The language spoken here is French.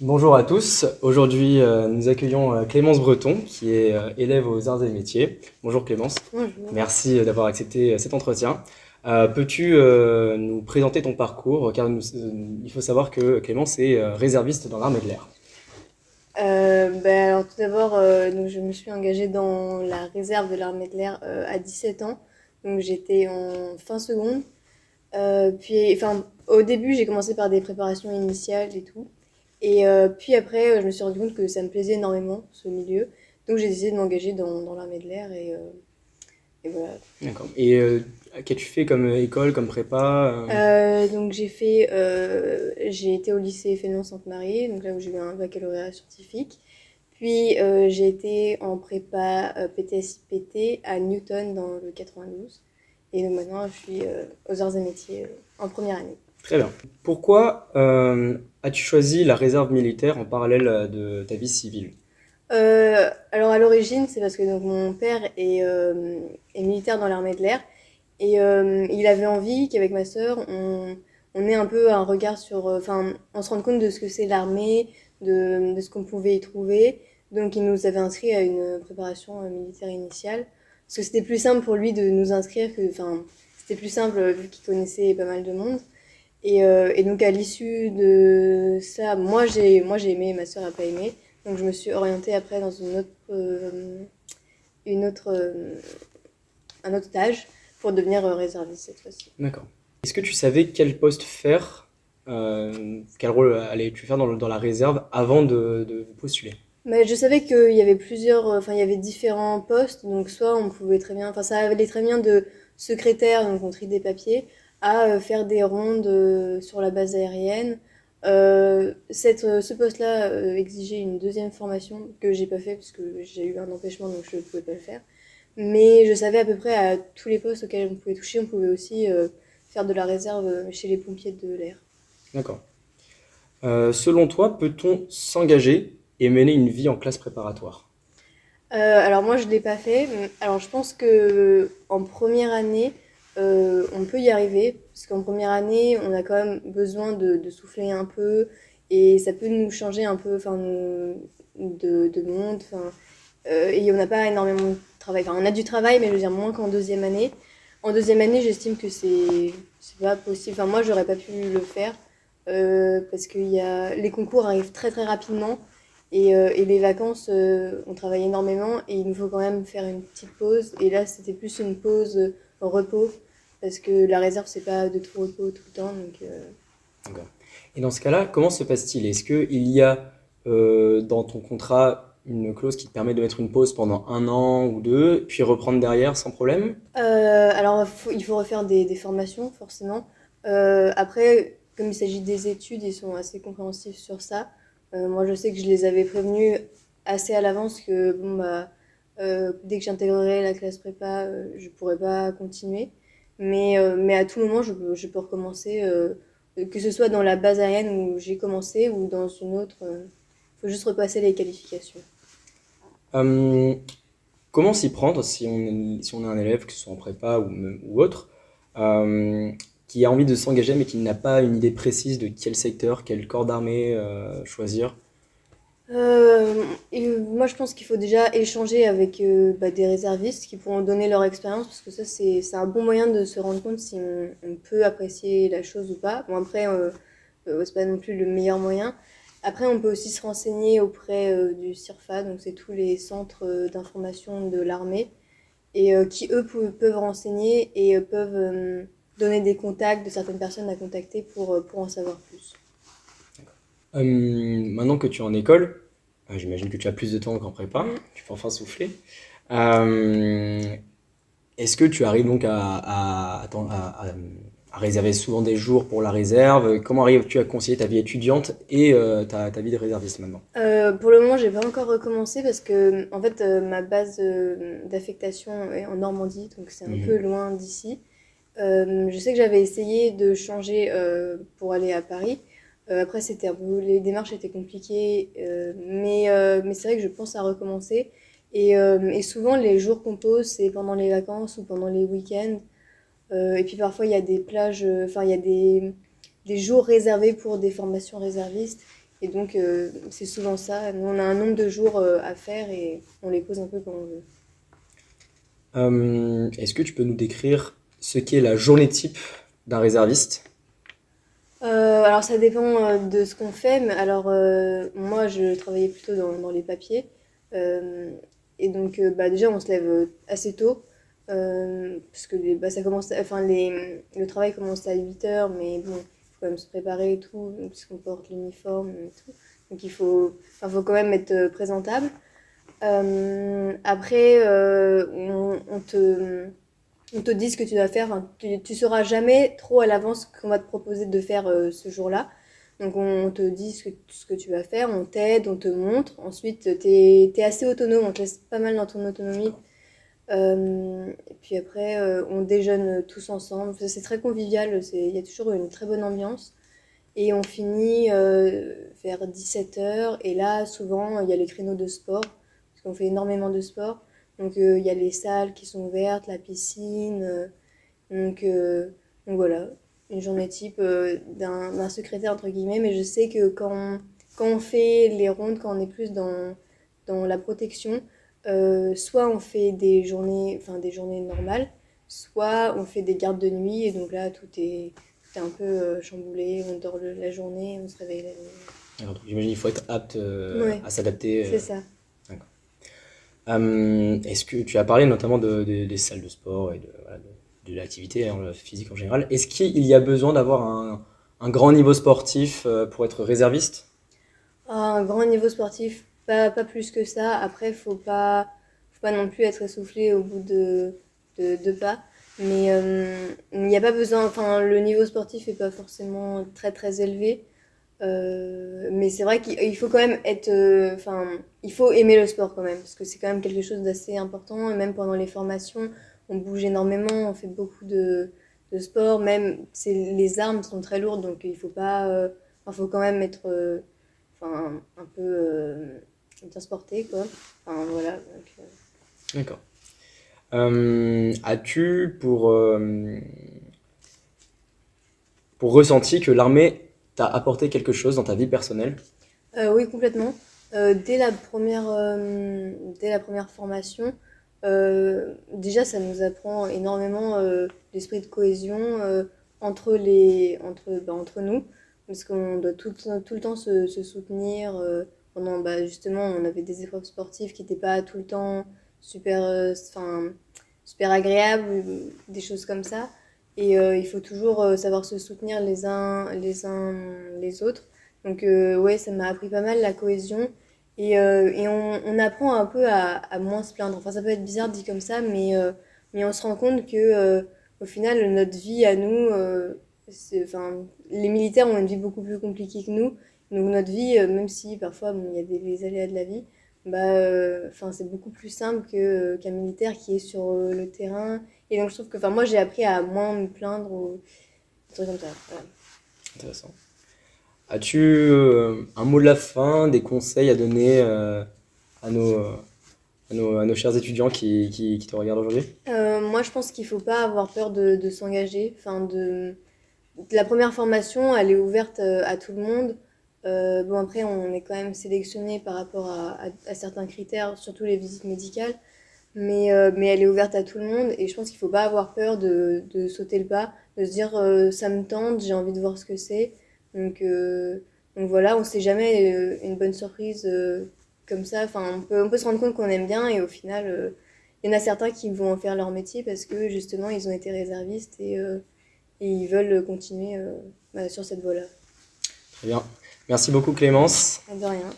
Bonjour à tous, aujourd'hui nous accueillons Clémence Breton qui est élève aux Arts et Métiers. Bonjour Clémence. Bonjour. Merci d'avoir accepté cet entretien. Peux-tu nous présenter ton parcours car il faut savoir que Clémence est réserviste dans l'armée de l'air. Alors tout d'abord, donc je me suis engagée dans la réserve de l'armée de l'air à 17 ans. Donc j'étais en fin seconde. Au début, j'ai commencé par des préparations initiales et tout. Puis après, je me suis rendu compte que ça me plaisait énormément, ce milieu. Donc j'ai décidé de m'engager dans l'armée de l'air et voilà. D'accord. Et qu'as-tu fait comme école, comme prépa Donc j'ai été au lycée Fénelon-Sainte-Marie, donc là où j'ai eu un baccalauréat scientifique. Puis j'ai été en prépa PTS-IPT à Newton dans le 92. Et donc maintenant je suis aux Arts et Métiers en première année. Très bien. Pourquoi as-tu choisi la réserve militaire en parallèle de ta vie civile? Alors à l'origine, c'est parce que donc, mon père est militaire dans l'armée de l'air. Et il avait envie qu'avec ma sœur, on ait un peu un regard sur... on se rende compte de ce que c'est l'armée, de ce qu'on pouvait y trouver. Donc il nous avait inscrits à une préparation militaire initiale. Parce que c'était plus simple pour lui de nous inscrire que... Enfin, c'était plus simple vu qu'il connaissait pas mal de monde. Et donc à l'issue de ça, moi j'ai aimé, ma sœur n'a pas aimé. Donc je me suis orientée après dans un autre stage pour devenir réserviste cette fois-ci. D'accord. Est-ce que tu savais quel poste faire, quel rôle allais-tu faire dans la réserve avant de postuler? Mais je savais qu'il y avait il y avait différents postes, donc soit on pouvait très bien, ça allait très bien de secrétaire, donc on trie des papiers, à faire des rondes sur la base aérienne. Ce poste-là exigeait une deuxième formation que j'ai pas fait parce que j'ai eu un empêchement, donc je ne pouvais pas le faire. Mais je savais à peu près à tous les postes auxquels on pouvait toucher, on pouvait aussi faire de la réserve chez les pompiers de l'air. D'accord. Selon toi, peut-on s'engager et mener une vie en classe préparatoire? Alors moi je ne l'ai pas fait. Alors je pense que en première année, on peut y arriver. Parce qu'en première année, on a quand même besoin de souffler un peu. Et ça peut nous changer un peu de monde. Et on n'a pas énormément de travail. Enfin, on a du travail, mais je veux dire moins qu'en deuxième année. En deuxième année, j'estime que c'est pas possible. Enfin, moi, j'aurais pas pu le faire parce que les concours arrivent très très rapidement et les vacances, on travaille énormément et il nous faut quand même faire une petite pause. Et là, c'était plus une pause repos parce que la réserve, c'est pas de tout repos tout le temps. D'accord. Et dans ce cas-là, comment se passe-t-il? Est-ce qu'il y a dans ton contrat une clause qui te permet de mettre une pause pendant 1 an ou 2, puis reprendre derrière sans problème? Alors, il faut refaire des formations, forcément. Après, comme il s'agit des études, ils sont assez compréhensifs sur ça. Moi, je sais que je les avais prévenus assez à l'avance que dès que j'intégrerai la classe prépa, je pourrais pas continuer. Mais à tout moment, je peux recommencer, que ce soit dans la base aérienne où j'ai commencé ou dans une autre. Il faut juste repasser les qualifications. Euh, Comment s'y prendre si on est un élève, que ce soit en prépa ou autre, qui a envie de s'engager mais qui n'a pas une idée précise de quel secteur, quel corps d'armée choisir? Moi, je pense qu'il faut déjà échanger avec des réservistes qui pourront donner leur expérience parce que ça, c'est un bon moyen de se rendre compte si on peut apprécier la chose ou pas. Bon, après, c'est pas non plus le meilleur moyen. Après, on peut aussi se renseigner auprès du CIRFA, donc c'est tous les centres d'information de l'armée, et qui eux peuvent renseigner et peuvent donner des contacts de certaines personnes à contacter pour en savoir plus. Maintenant que tu es en école, j'imagine que tu as plus de temps qu'en prépa, tu peux enfin souffler. Euh, Est-ce que tu arrives donc à réserver souvent des jours pour la réserve? Comment arrives-tu à concilier ta vie étudiante et ta vie de réserviste maintenant? Pour le moment, j'ai pas encore recommencé parce que en fait, ma base d'affectation est en Normandie, donc c'est un peu loin d'ici. Je sais que j'avais essayé de changer pour aller à Paris. Après, les démarches étaient compliquées, mais c'est vrai que je pense à recommencer. Et souvent, les jours qu'on pose, c'est pendant les vacances ou pendant les week-ends. Et puis parfois, il y a des plages, enfin, il y a des jours réservés pour des formations réservistes. Et donc, c'est souvent ça. Nous, on a un nombre de jours à faire et on les pose un peu quand on veut. Est-ce que tu peux nous décrire ce qu'est la journée type d'un réserviste? Alors ça dépend de ce qu'on fait, mais alors moi je travaillais plutôt dans les papiers. Euh, et donc bah, déjà on se lève assez tôt, parce que bah, ça commence, enfin, le travail commence à 8 heures, mais bon, il faut quand même se préparer et tout, parce qu'on porte l'uniforme et tout. Donc enfin, faut quand même être présentable. Après, on te dit ce que tu dois faire. Enfin, tu sauras jamais trop à l'avance ce qu'on va te proposer de faire ce jour-là. Donc on te dit ce que tu vas faire, on t'aide, on te montre. Ensuite, t'es assez autonome, on te laisse pas mal dans ton autonomie. Et puis après, on déjeune tous ensemble. C'est très convivial, il y a toujours une très bonne ambiance. Et on finit vers 17 heures. Et là, souvent, il y a les créneaux de sport, parce qu'on fait énormément de sport. Donc, il y a les salles qui sont ouvertes, la piscine. Donc, euh, donc voilà, une journée type d'un secrétaire, entre guillemets. Mais je sais que quand on fait les rondes, quand on est plus dans la protection, soit on fait des journées normales, soit on fait des gardes de nuit. Et donc là, tout est un peu chamboulé. On dort la journée, on se réveille la nuit. Alors, donc, j'imagine qu'il faut être apte Ouais, à s'adapter. c'est ça. D'accord. Est-ce que tu as parlé notamment des salles de sport et voilà, de l'activité hein, physique en général? Est-ce qu'il y a besoin d'avoir un grand niveau sportif pour être réserviste? Un grand niveau sportif, pas plus que ça. Après, faut pas non plus être essoufflé au bout de deux pas. Mais il n'y a pas besoin, enfin, le niveau sportif est pas forcément très très élevé. Mais c'est vrai qu'il faut quand même être, enfin, il faut aimer le sport quand même, parce que c'est quand même quelque chose d'assez important. Et même pendant les formations, on bouge énormément, on fait beaucoup de sport. Même, les armes sont très lourdes, donc il faut pas, enfin, faut quand même être, enfin, un peu bien sporté, quoi. Enfin, voilà. Donc, D'accord. As-tu pour ressenti que l'armée t'a apporté quelque chose dans ta vie personnelle? Oui, complètement. Dès la première formation, déjà, ça nous apprend énormément l'esprit de cohésion entre nous, parce qu'on doit tout le temps se soutenir. Pendant, bah, justement, on avait des épreuves sportives qui n'étaient pas tout le temps enfin, super agréables, des choses comme ça. Et il faut toujours savoir se soutenir les autres. Donc ouais, ça m'a appris pas mal la cohésion et on apprend un peu à moins se plaindre. Enfin, ça peut être bizarre dit comme ça, mais on se rend compte que au final, notre vie à nous, enfin, les militaires ont une vie beaucoup plus compliquée que nous. Donc notre vie, même si parfois bon, il y a les aléas de la vie, bah, enfin, c'est beaucoup plus simple qu'un militaire qui est sur le terrain. Et donc je trouve que, enfin, moi j'ai appris à moins me plaindre ou des trucs comme ça. Voilà. Intéressant. As-tu un mot de la fin, des conseils à donner à à nos chers étudiants qui te regardent aujourd'hui? Moi, je pense qu'il faut pas avoir peur de s'engager. Enfin, la première formation, elle est ouverte à tout le monde. Bon, après, on est quand même sélectionné par rapport à certains critères, surtout les visites médicales. Mais elle est ouverte à tout le monde. Et je pense qu'il faut pas avoir peur de sauter le pas, de se dire ça me tente, j'ai envie de voir ce que c'est. Donc, euh, donc voilà, on sait jamais une bonne surprise comme ça. Enfin, on peut se rendre compte qu'on aime bien et au final. Il y en a certains qui vont en faire leur métier parce que justement ils ont été réservistes et ils veulent continuer bah, sur cette voie-là. Très bien. Merci beaucoup Clémence. De rien.